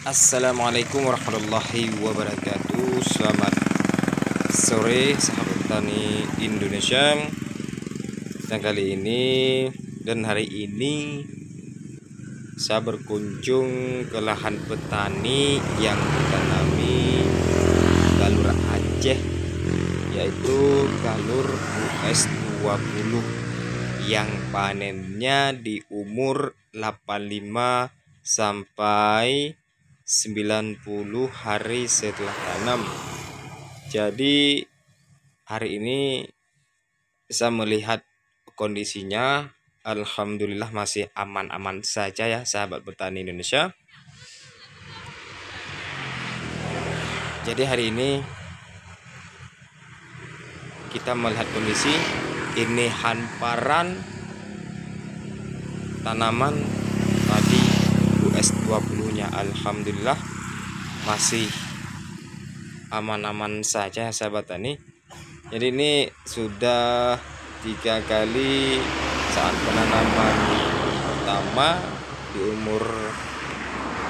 Assalamualaikum warahmatullahi wabarakatuh. Selamat sore sahabat tani Indonesia. Dan hari ini saya berkunjung ke lahan petani yang ditanami galur Aceh, yaitu galur US20 yang panennya di umur 85 sampai 90 hari setelah tanam. Jadi hari ini saya melihat kondisinya, alhamdulillah masih aman-aman saja ya sahabat petani Indonesia. Jadi hari ini kita melihat kondisi ini hamparan tanaman padi US20 nya, alhamdulillah masih aman-aman saja sahabat tani. Jadi ini sudah 3 kali saat penanaman pertama di umur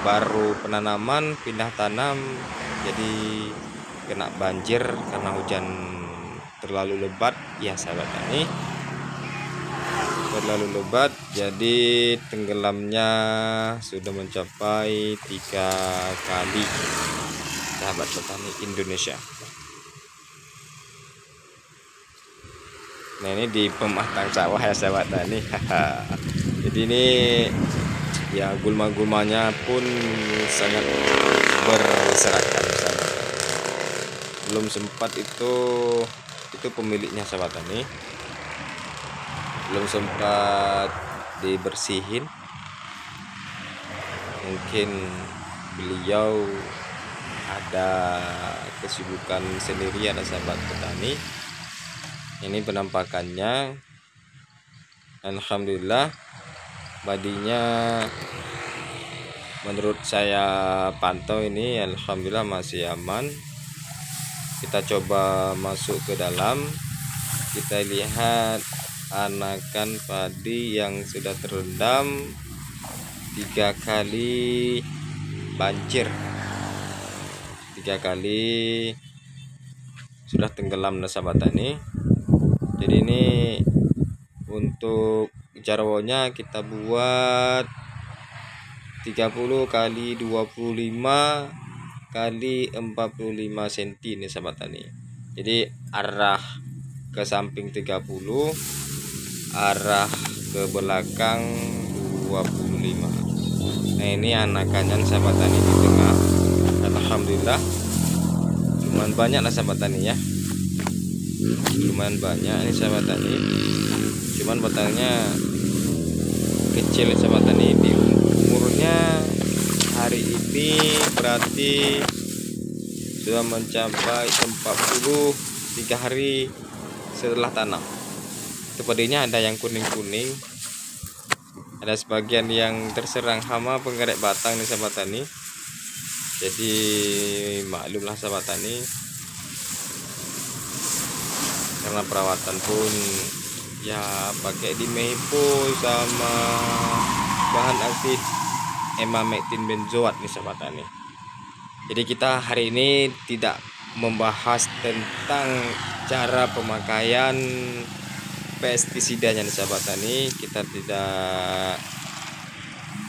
baru penanaman pindah tanam, jadi kena banjir karena hujan terlalu lebat ya sahabat tani. Terlalu lebat, jadi tenggelamnya sudah mencapai 3 kali sahabat petani Indonesia. Nah ini di pematang sawah ya sahabat tani. Jadi ini ya gulma-gulmanya pun sangat berserakan sahabat. Belum sempat itu pemiliknya sahabat tani, belum sempat dibersihin, mungkin beliau ada kesibukan sendiri ya sahabat petani. Ini penampakannya, alhamdulillah padinya menurut saya pantau ini alhamdulillah masih aman. Kita coba masuk ke dalam, kita lihat anakan padi yang sudah terendam 3 kali banjir, 3 kali sudah tenggelam sahabat tani. Jadi ini untuk jarwonya kita buat 30 kali 25 kali 45 cm ini sahabat tani. Jadi arah ke samping 30, arah ke belakang 25. Nah ini anakannya sahabat tani di tengah, alhamdulillah lumayan banyak lah sahabat tani ya, lumayan banyak ini sahabat tani. Cuman batangnya kecil sahabat tani. Di umurnya hari ini berarti sudah mencapai 43 hari setelah tanam. Itu padinya ada yang kuning-kuning, ada sebagian yang terserang hama penggerek batang nih sahabat tani. Jadi maklumlah sahabat tani, karena perawatan pun ya pakai dimepo sama bahan aktif emamectin benzoat nih sahabat tani. Jadi kita hari ini tidak membahas tentang cara pemakaian pestisidanya nih sahabat tani, kita tidak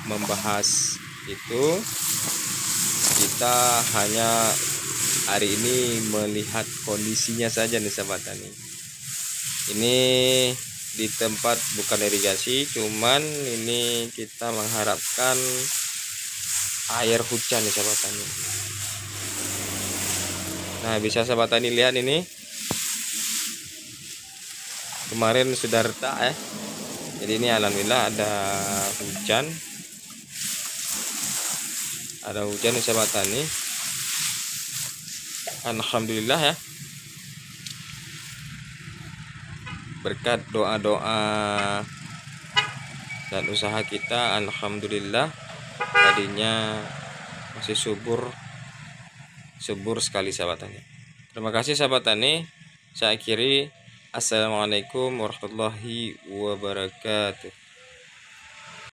membahas itu. Kita hanya hari ini melihat kondisinya saja nih sahabat tani. Ini di tempat bukan irigasi, cuman ini kita mengharapkan air hujan nih sahabat tani. Nah bisa sahabat tani lihat ini kemarin sudah retak ya. Jadi ini alhamdulillah ada hujan nih sahabat tani, alhamdulillah ya. Berkat doa-doa dan usaha kita, alhamdulillah tadinya masih subur sekali sahabat tani. Terima kasih sahabat tani. Saya akhiri. Assalamualaikum warahmatullahi wabarakatuh.